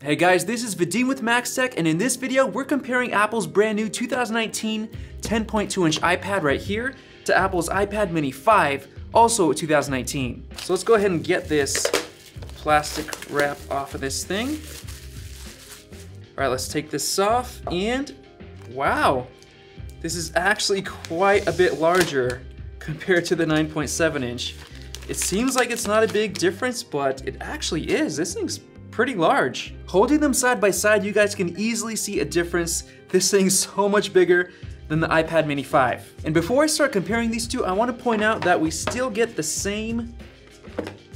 Hey guys, this is Vadim with MaxTech, and in this video, we're comparing Apple's brand new 2019 10.2-inch iPad right here to Apple's iPad mini 5, also 2019. So let's go ahead and get this plastic wrap off of this thing. All right, let's take this off, and wow, this is actually quite a bit larger compared to the 9.7-inch. It seems like it's not a big difference, but it actually is. This thing's pretty large. Holding them side by side, you guys can easily see a difference. This thing's so much bigger than the iPad mini 5. And before I start comparing these two, I want to point out that we still get the same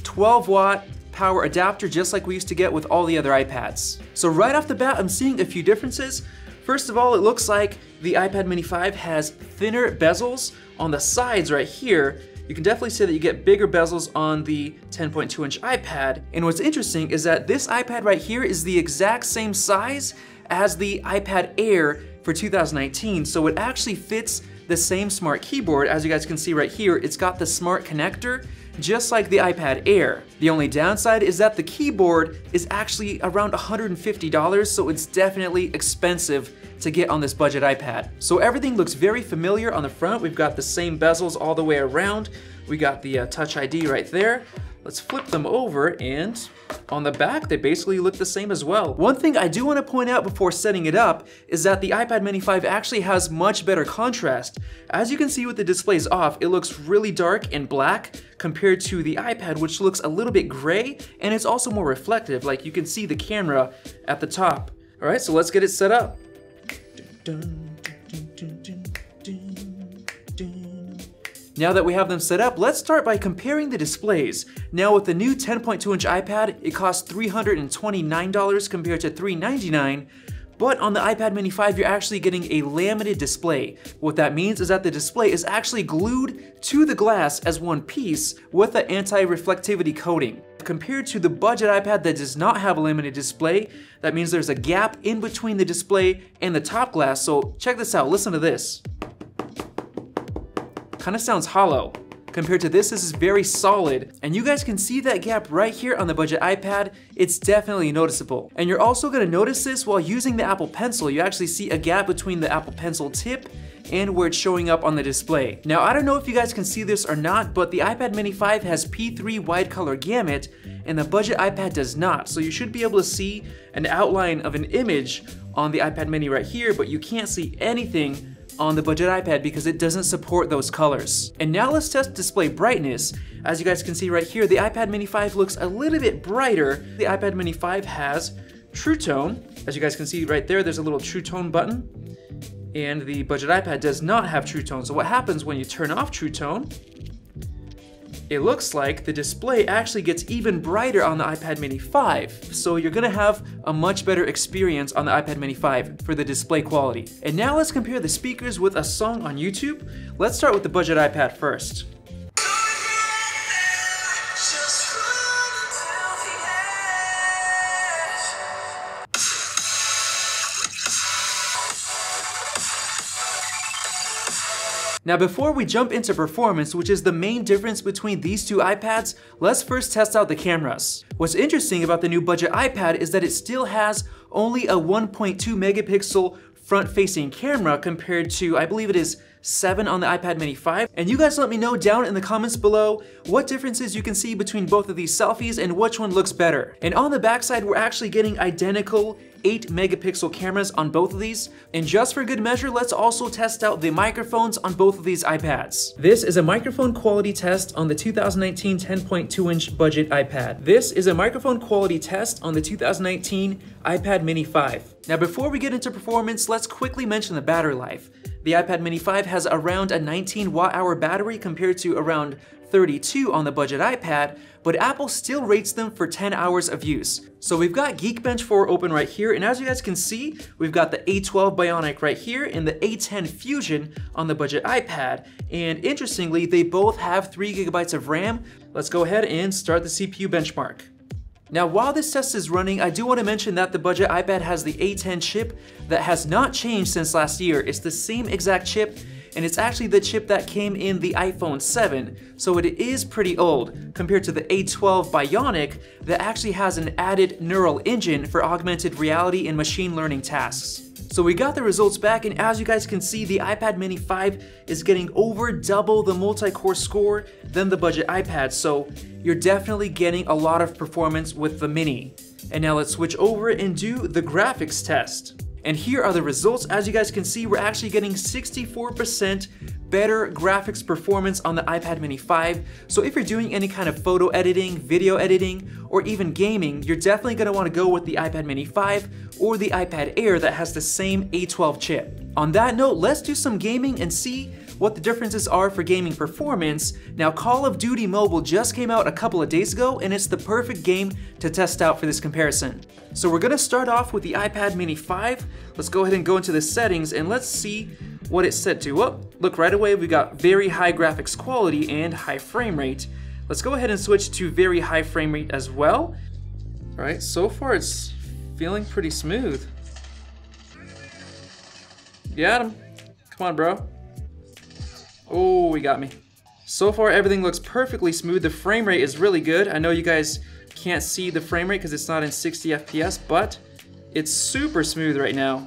12-watt power adapter just like we used to get with all the other iPads. So right off the bat, I'm seeing a few differences. First of all, it looks like the iPad mini 5 has thinner bezels on the sides right here. You can definitely say that you get bigger bezels on the 10.2-inch iPad. And what's interesting is that this iPad right here is the exact same size as the iPad Air for 2019. So it actually fits the same smart keyboard. As you guys can see right here, it's got the smart connector, just like the iPad Air. The only downside is that the keyboard is actually around $150, so it's definitely expensive to get on this budget iPad. So everything looks very familiar on the front. We've got the same bezels all the way around. We got the Touch ID right there. Let's flip them over, and on the back, they basically look the same as well. One thing I do want to point out before setting it up is that the iPad mini 5 actually has much better contrast. As you can see with the displays off, it looks really dark and black compared to the iPad, which looks a little bit gray, and it's also more reflective. Like, you can see the camera at the top. All right, so let's get it set up. Now that we have them set up, let's start by comparing the displays. Now with the new 10.2-inch iPad, it costs $329 compared to $399, but on the iPad mini 5, you're actually getting a laminated display. What that means is that the display is actually glued to the glass as one piece with an anti-reflectivity coating. Compared to the budget iPad that does not have a laminated display, that means there's a gap in between the display and the top glass. So check this out, listen to this. Kind of sounds hollow. Compared to this is very solid, and you guys can see that gap right here on the budget iPad. It's definitely noticeable. And you're also gonna notice this while using the Apple Pencil. You actually see a gap between the Apple Pencil tip and where it's showing up on the display. Now, I don't know if you guys can see this or not, but the iPad mini 5 has P3 wide color gamut, and the budget iPad does not. So you should be able to see an outline of an image on the iPad mini right here, but you can't see anything on the budget iPad because it doesn't support those colors. And now let's test display brightness. As you guys can see right here, the iPad mini 5 looks a little bit brighter. The iPad mini 5 has True Tone. As you guys can see right there, there's a little True Tone button. And the budget iPad does not have True Tone. So what happens when you turn off True Tone? It looks like the display actually gets even brighter on the iPad mini 5. So you're gonna have a much better experience on the iPad mini 5 for the display quality. And now let's compare the speakers with a song on YouTube. Let's start with the budget iPad first. Now before we jump into performance, which is the main difference between these two iPads, let's first test out the cameras. What's interesting about the new budget iPad is that it still has only a 1.2 megapixel front-facing camera compared to, I believe it is 7 on the iPad mini 5. And you guys let me know down in the comments below what differences you can see between both of these selfies and which one looks better. And on the backside, we're actually getting identical 8 megapixel cameras on both of these. And just for good measure, let's also test out the microphones on both of these iPads. This is a microphone quality test on the 2019 10.2-inch budget iPad. This is a microphone quality test on the 2019 iPad mini 5. Now before we get into performance, let's quickly mention the battery life. The iPad mini 5 has around a 19 watt-hour battery compared to around 32 on the budget iPad, but Apple still rates them for 10 hours of use. So we've got Geekbench 4 open right here, and as you guys can see, we've got the A12 Bionic right here and the A10 Fusion on the budget iPad. And interestingly, they both have 3 GB of RAM. Let's go ahead and start the CPU benchmark. Now, while this test is running, I do want to mention that the budget iPad has the A10 chip that has not changed since last year. It's the same exact chip, and it's actually the chip that came in the iPhone 7, so it is pretty old compared to the A12 Bionic that actually has an added neural engine for augmented reality and machine learning tasks. So we got the results back, and as you guys can see, the iPad mini 5 is getting over double the multi-core score than the budget iPad, so you're definitely getting a lot of performance with the mini. And now let's switch over and do the graphics test. And here are the results. As you guys can see, we're actually getting 64% better graphics performance on the iPad mini 5. So if you're doing any kind of photo editing, video editing, or even gaming, you're definitely going to want to go with the iPad mini 5 or the iPad Air that has the same A12 chip. On that note, let's do some gaming and see what the differences are for gaming performance. Now, Call of Duty Mobile just came out a couple of days ago, and it's the perfect game to test out for this comparison. So we're gonna start off with the iPad mini 5. Let's go ahead and go into the settings and let's see what it's set to. Oh, look, right away we got very high graphics quality and high frame rate. Let's go ahead and switch to very high frame rate as well. All right, so far it's feeling pretty smooth. Got him. Come on, bro. Oh, he got me. So far everything looks perfectly smooth. The frame rate is really good. I know you guys can't see the frame rate because it's not in 60 FPS, but it's super smooth right now.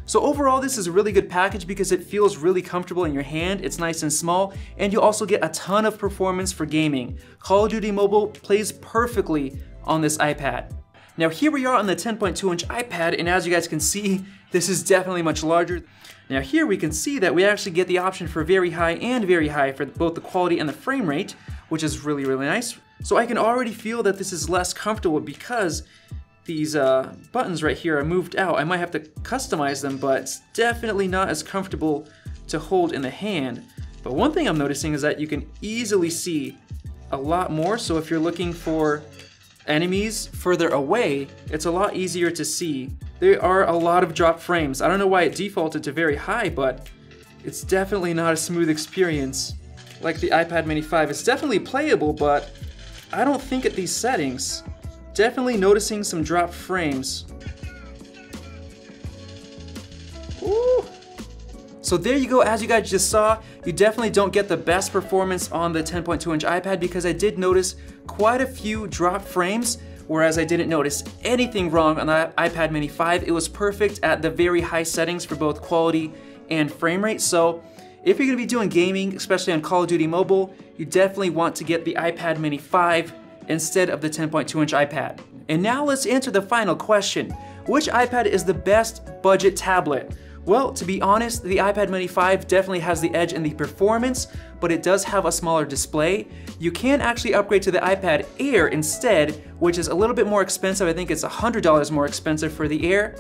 So overall, this is a really good package because it feels really comfortable in your hand. It's nice and small, and you also get a ton of performance for gaming. Call of Duty Mobile plays perfectly on this iPad. Now here we are on the 10.2-inch iPad, and as you guys can see, this is definitely much larger. Now here we can see that we actually get the option for very high and very high for both the quality and the frame rate, which is really, really nice. So I can already feel that this is less comfortable because these buttons right here are moved out. I might have to customize them, but it's definitely not as comfortable to hold in the hand. But one thing I'm noticing is that you can easily see a lot more. So if you're looking for enemies further away, it's a lot easier to see. There are a lot of drop frames. I don't know why it defaulted to very high, but it's definitely not a smooth experience like the iPad mini 5. It's definitely playable, but I don't think at these settings. Definitely noticing some drop frames. Ooh. So there you go, as you guys just saw, you definitely don't get the best performance on the 10.2-inch iPad because I did notice quite a few drop frames, whereas I didn't notice anything wrong on the iPad mini 5. It was perfect at the very high settings for both quality and frame rate. So if you're gonna be doing gaming, especially on Call of Duty Mobile, you definitely want to get the iPad mini 5 instead of the 10.2-inch iPad. And now let's answer the final question. Which iPad is the best budget tablet? Well, to be honest, the iPad mini 5 definitely has the edge in the performance, but it does have a smaller display. You can actually upgrade to the iPad Air instead, which is a little bit more expensive. I think it's $100 more expensive for the Air.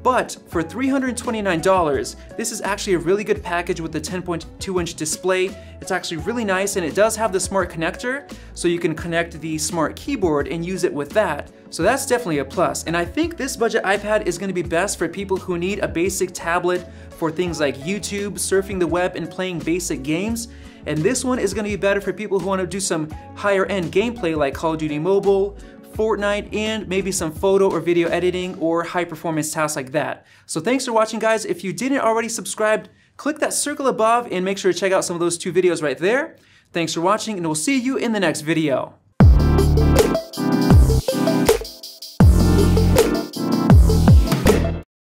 But for $329, this is actually a really good package with the 10.2-inch display. It's actually really nice, and it does have the smart connector, so you can connect the smart keyboard and use it with that. So that's definitely a plus. And I think this budget iPad is gonna be best for people who need a basic tablet for things like YouTube, surfing the web, and playing basic games. And this one is gonna be better for people who wanna do some higher end gameplay like Call of Duty Mobile, Fortnite, and maybe some photo or video editing or high performance tasks like that. So thanks for watching, guys. If you didn't already subscribe, click that circle above and make sure to check out some of those 2 videos right there. Thanks for watching, and we'll see you in the next video.